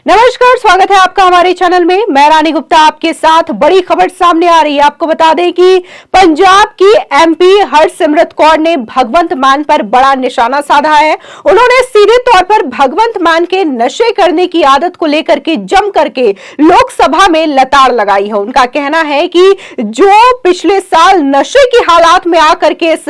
नमस्कार, स्वागत है आपका हमारे चैनल में। मैं रानी गुप्ता आपके साथ बड़ी खबर सामने आ रही है। आपको बता दें कि पंजाब की एमपी हरसिमरत कौर ने भगवंत मान पर बड़ा निशाना साधा है। उन्होंने सीधे तौर पर भगवंत मान के नशे करने की आदत को लेकर के जम करके लोकसभा में लताड़ लगाई है। उनका कहना है कि जो पिछले साल नशे की हालात में आकर के इस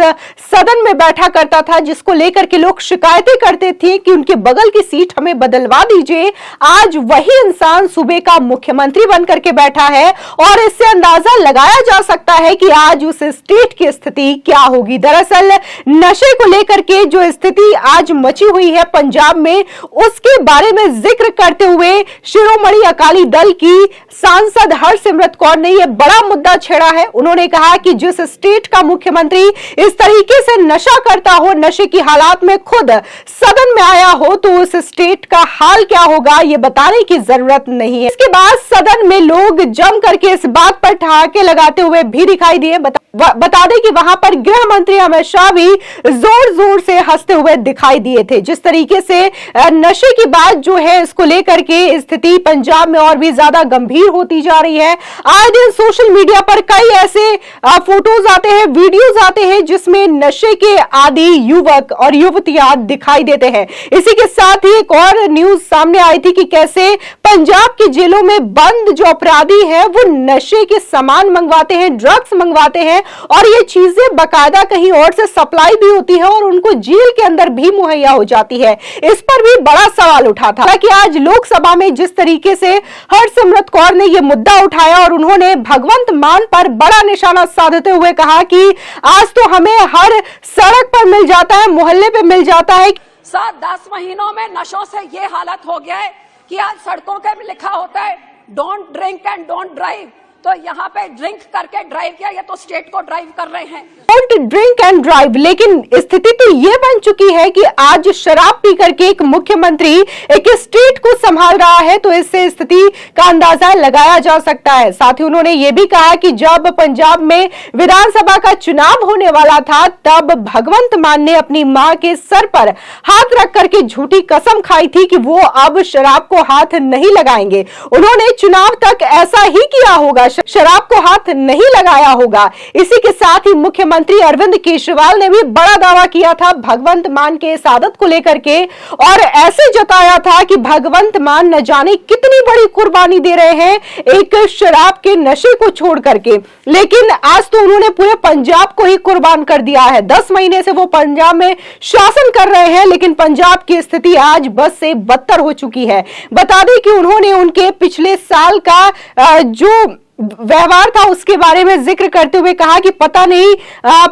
सदन में बैठा करता था, जिसको लेकर के लोग शिकायतें करते थे कि उनके बगल की सीट हमें बदलवा दीजिए, आज वही इंसान सूबे का मुख्यमंत्री बनकर के बैठा है और इससे अंदाजा लगाया जा सकता है कि आज उस स्टेट की स्थिति क्या होगी। दरअसल नशे को लेकर के जो स्थिति आज मची हुई है पंजाब में, उसके बारे में जिक्र करते हुए शिरोमणि अकाली दल की सांसद हरसिमरत कौर ने यह बड़ा मुद्दा छेड़ा है। उन्होंने कहा कि जिस स्टेट का मुख्यमंत्री इस तरीके से नशा करता हो, नशे की हालात में खुद सदन में आया हो, तो उस स्टेट का हाल क्या होगा ये बताने की जरूरत नहीं है। इसके बाद सदन में लोग जम करके इस बात पर ठहाके लगाते हुए भी दिखाई दिए। बता दें कि वहां पर गृह मंत्री अमित शाह भी जोर जोर से हंसते हुए दिखाई दिए थे। जिस तरीके से नशे की बात जो है, इसको लेकर के स्थिति पंजाब में और भी ज्यादा गंभीर होती जा रही है। आए दिन सोशल मीडिया पर कई ऐसे फोटोज आते हैं, वीडियोज आते हैं, जिसमें नशे के आदी युवक और युवतियां दिखाई देते हैं। इसी के साथ ही एक और न्यूज सामने आई थी कि कैसे पंजाब की जेलों में बंद जो अपराधी हैं वो नशे के सामान मंगवाते हैं, ड्रग्स मंगवाते हैं और ये चीजें बकायदा कहीं और से सप्लाई भी होती है और उनको जेल के अंदर भी मुहैया हो जाती है। इस पर भी बड़ा सवाल उठा था कि आज लोकसभा में जिस तरीके से हरसिमरत कौर ने यह मुद्दा उठाया और उन्होंने भगवंत मान पर बड़ा निशाना साधते हुए कहा कि आज तो हमें हर सड़क पर मिल जाता है, मोहल्ले पे मिल जाता है। 7-10 महीनों में नशों से ये हालत हो गया है कि आज सड़कों पे लिखा होता है don't drink and don't drive. तो यहाँ पे ड्रिंक करके ड्राइव किया, ये तो स्टेट को ड्राइव कर रहे हैं। डोंट ड्रिंक एंड ड्राइव, लेकिन स्थिति तो ये बन चुकी है कि आज शराब पी करके एक मुख्यमंत्री एक स्टेट को संभाल रहा है, तो इससे स्थिति का अंदाजा लगाया जा सकता है। साथ ही उन्होंने ये भी कहा कि जब पंजाब में विधानसभा का चुनाव होने वाला था, तब भगवंत मान ने अपनी मां के सर पर हाथ रख करके झूठी कसम खाई थी कि वो अब शराब को हाथ नहीं लगाएंगे। उन्होंने चुनाव तक ऐसा ही किया होगा, शराब को हाथ नहीं लगाया होगा। इसी के साथ ही मुख्यमंत्री अरविंद केजरीवाल ने भी बड़ा दावा किया था भगवंत मान के इस आदत को लेकर के और ऐसे जताया था कि भगवंत मान न जाने कितनी बड़ी कुर्बानी दे रहे हैं एक शराब के नशे को छोड़ करके। लेकिन आज तो उन्होंने पूरे पंजाब को ही कुर्बान कर दिया है। 10 महीने से वो पंजाब में शासन कर रहे हैं, लेकिन पंजाब की स्थिति आज बस से बदतर हो चुकी है। बता दें कि उन्होंने उनके पिछले साल का जो व्यवहार था उसके बारे में जिक्र करते हुए कहा कि पता नहीं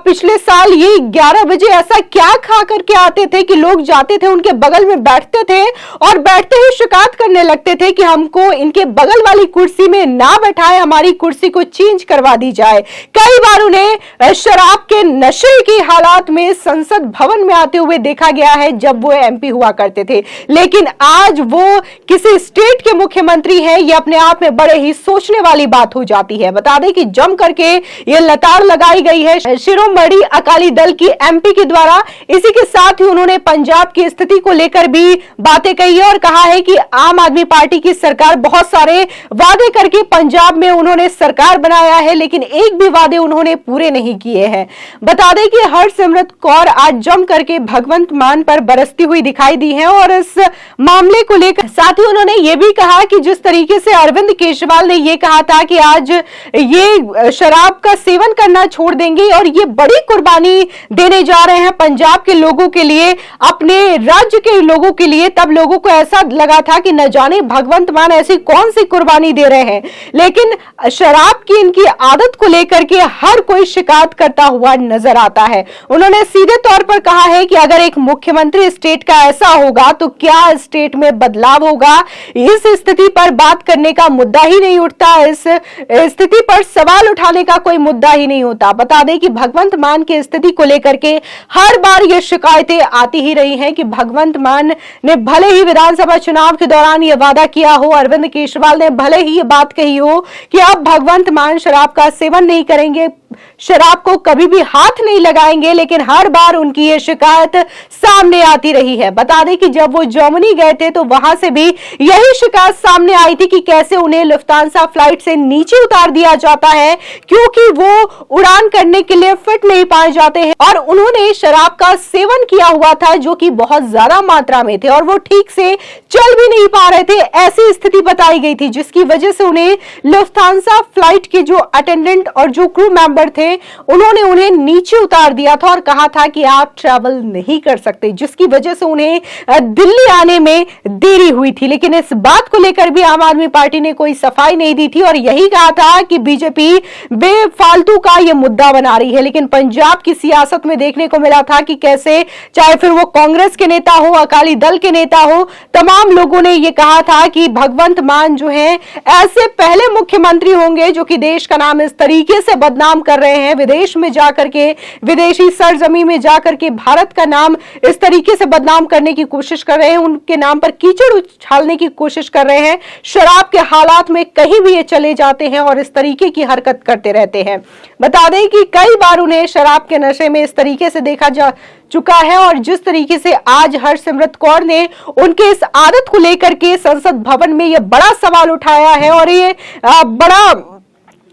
पिछले साल ये 11 बजे ऐसा क्या खा करके आते थे कि लोग जाते थे उनके बगल में बैठते थे और बैठते ही शिकायत करने लगते थे कि हमको इनके बगल वाली कुर्सी में ना बैठाए, हमारी कुर्सी को चेंज करवा दी जाए। कई बार उन्हें शराब के नशे की हालात में संसद भवन में आते हुए देखा गया है जब वो एमपी हुआ करते थे। लेकिन आज वो किसी स्टेट के मुख्यमंत्री हैं, ये अपने आप में बड़े ही सोचने वाली बात हो जाती है। बता दें कि जम करके ये लताड़ लगाई गई है शिरोमणि अकाली दल की एमपी के द्वारा। इसी के साथ ही उन्होंने पंजाब की स्थिति को लेकर भी बातें कही है और कहा है कि आम आदमी पार्टी की सरकार बहुत सारे वादे करके पंजाब में उन्होंने सरकार बनाया है, लेकिन एक भी वादे उन्होंने पूरे नहीं किए हैं। बता दें कि हरसिमरत कौर आज जम करके भगवंत मान पर बरसती हुई दिखाई दी है और इस मामले को लेकर साथ ही उन्होंने ये भी कहा कि जिस तरीके से अरविंद केजरीवाल ने यह कहा था कि आज ये शराब का सेवन करना छोड़ देंगे और ये बड़ी कुर्बानी देने जा रहे हैं पंजाब के लोगों के लिए, अपने राज्य के लोगों के लिए, तब लोगों को ऐसा लगा था कि न जाने भगवंत मान ऐसी कौन सी कुर्बानी दे रहे हैं। लेकिन शराब की इनकी आदत को लेकर के हर कोई शिकायत करता हुआ नजर आता है। उन्होंने सीधे तौर पर कहा है कि अगर एक मुख्यमंत्री स्टेट का ऐसा होगा तो क्या स्टेट में बदलाव होगा। इस स्थिति पर बात करने का मुद्दा ही नहीं उठता, इस स्थिति पर सवाल उठाने का कोई मुद्दा ही नहीं होता। बता दें कि भगवंत मान की स्थिति को लेकर के हर बार ये शिकायतें आती ही रही हैं कि भगवंत मान ने भले ही विधानसभा चुनाव के दौरान ये वादा किया हो, अरविंद केजरीवाल ने भले ही ये बात कही हो कि अब भगवंत मान शराब का सेवन नहीं करेंगे, शराब को कभी भी हाथ नहीं लगाएंगे, लेकिन हर बार उनकी ये शिकायत सामने आती रही है। बता दें कि जब वो जर्मनी गए थे तो वहां से भी यही शिकायत सामने आई थी कि कैसे उन्हें लुफ्तांसा फ्लाइट से नीचे उतार दिया जाता है क्योंकि वो उड़ान करने के लिए फिट नहीं पाए जाते हैं और उन्होंने शराब का सेवन किया हुआ था जो कि बहुत ज्यादा मात्रा में थे और वो ठीक से चल भी नहीं पा रहे थे। ऐसी स्थिति बताई गई थी जिसकी वजह से उन्हें लुफ्तांसा फ्लाइट के जो अटेंडेंट और जो क्रू मेंबर थे उन्होंने उन्हें नीचे उतार दिया था और कहा था कि आप ट्रैवल नहीं कर सकते, जिसकी वजह से उन्हें दिल्ली आने में देरी हुई थी। लेकिन इस बात को लेकर भी आम आदमी पार्टी ने कोई सफाई नहीं दी थी और यही कहा था कि बीजेपी बेफालतू का यह मुद्दा बना रही है। लेकिन पंजाब की सियासत में देखने को मिला था कि कैसे चाहे फिर वो कांग्रेस के नेता हो, अकाली दल के नेता हो, तमाम लोगों ने यह कहा था कि भगवंत मान जो है ऐसे पहले मुख्यमंत्री होंगे जो कि देश का नाम इस तरीके से बदनाम कर रहे हैं, विदेश में जाकर के, विदेशी सरजमी में जाकर के भारत का नाम इस तरीके से बदनाम करने की कोशिश कर रहे हैं, उनके नाम पर कीचड़ उछालने की कोशिश कर रहे हैं। शराब के हालात में कहीं भी ये चले जाते हैं और इस तरीके की हरकत करते रहते हैं। बता दें कि कई बार उन्हें शराब के नशे में इस तरीके से देखा जा चुका है और जिस तरीके से आज हरसिमरत कौर ने उनके इस आदत को लेकर के संसद भवन में यह बड़ा सवाल उठाया है और ये बड़ा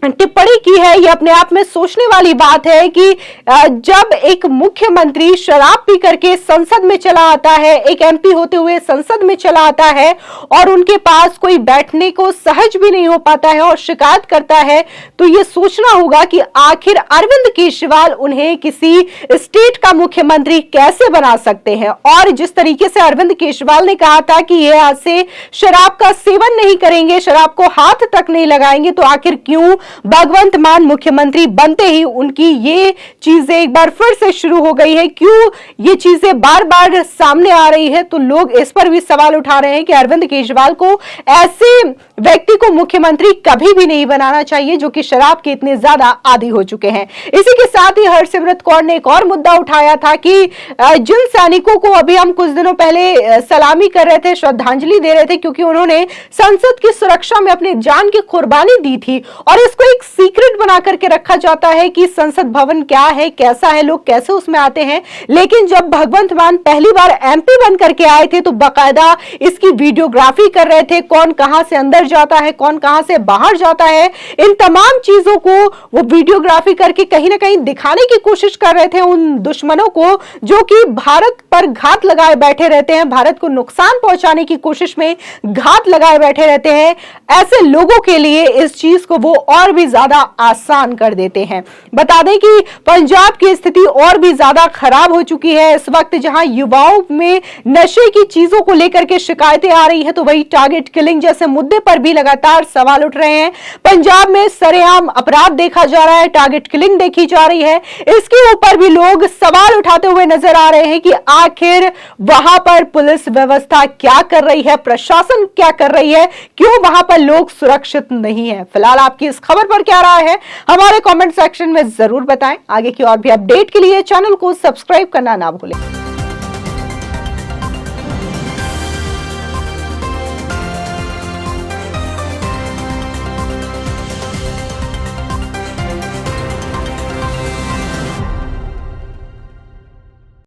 टिप्पणी की है। ये अपने आप में सोचने वाली बात है कि जब एक मुख्यमंत्री शराब पी करके संसद में चला आता है, एक एमपी होते हुए संसद में चला आता है और उनके पास कोई बैठने को सहज भी नहीं हो पाता है और शिकायत करता है, तो ये सोचना होगा कि आखिर अरविंद केजरीवाल उन्हें किसी स्टेट का मुख्यमंत्री कैसे बना सकते हैं। और जिस तरीके से अरविंद केजरीवाल ने कहा था कि ये आज से शराब का सेवन नहीं करेंगे, शराब को हाथ तक नहीं लगाएंगे, तो आखिर क्यों भगवंत मान मुख्यमंत्री बनते ही उनकी ये चीजें एक बार फिर से शुरू हो गई है? क्यों ये चीजें बार बार सामने आ रही है? तो लोग इस पर भी सवाल उठा रहे हैं कि अरविंद केजरीवाल को ऐसे व्यक्ति को मुख्यमंत्री कभी भी नहीं बनाना चाहिए जो कि शराब के इतने ज्यादा आदी हो चुके हैं। इसी के साथ ही हरसिमरत कौर ने एक और मुद्दा उठाया था कि जिन सैनिकों को अभी हम कुछ दिनों पहले सलामी कर रहे थे, श्रद्धांजलि दे रहे थे क्योंकि उन्होंने संसद की सुरक्षा में अपनी जान की कुर्बानी दी थी और इसको एक सीक्रेट बना करके रखा जाता है कि संसद भवन क्या है, कैसा है, लोग कैसे उसमें आते हैं। लेकिन जब भगवंत मान पहली बार एमपी बन करके आए थे तो बाकायदा इसकी वीडियोग्राफी कर रहे थे, कौन कहां से अंदर जाता है, कौन कहां से बाहर जाता है, इन तमाम चीजों को वो वीडियोग्राफी करके कहीं ना कहीं दिखाने की कोशिश कर रहे थे उन दुश्मनों को जो कि भारत पर घात लगाए बैठे रहते हैं, भारत को नुकसान पहुंचाने की कोशिश में घात लगाए बैठे रहते हैं। ऐसे लोगों के लिए इस चीज को वो और भी ज्यादा आसान कर देते हैं। बता दें कि पंजाब की स्थिति और भी ज्यादा खराब हो चुकी है इस वक्त, जहां युवाओं में नशे की चीजों को लेकर के शिकायतें आ रही है तो वही टारगेट किलिंग जैसे मुद्दे पर भी लगातार सवाल उठ रहे हैं। पंजाब में सरेआम अपराध देखा जा रहा है, टारगेट किलिंग देखी जा रही है, इसके ऊपर भी लोग सवाल उठाते हुए नजर आ रहे हैं कि आखिर वहां पर पुलिस व्यवस्था क्या कर रही है, प्रशासन क्या कर रही है, क्यों वहां पर लोग सुरक्षित नहीं है। फिलहाल आपकी इस खबर पर क्या राय है हमारे कमेंट सेक्शन में जरूर बताएं। आगे की और भी अपडेट के लिए चैनल को सब्सक्राइब करना ना भूलें।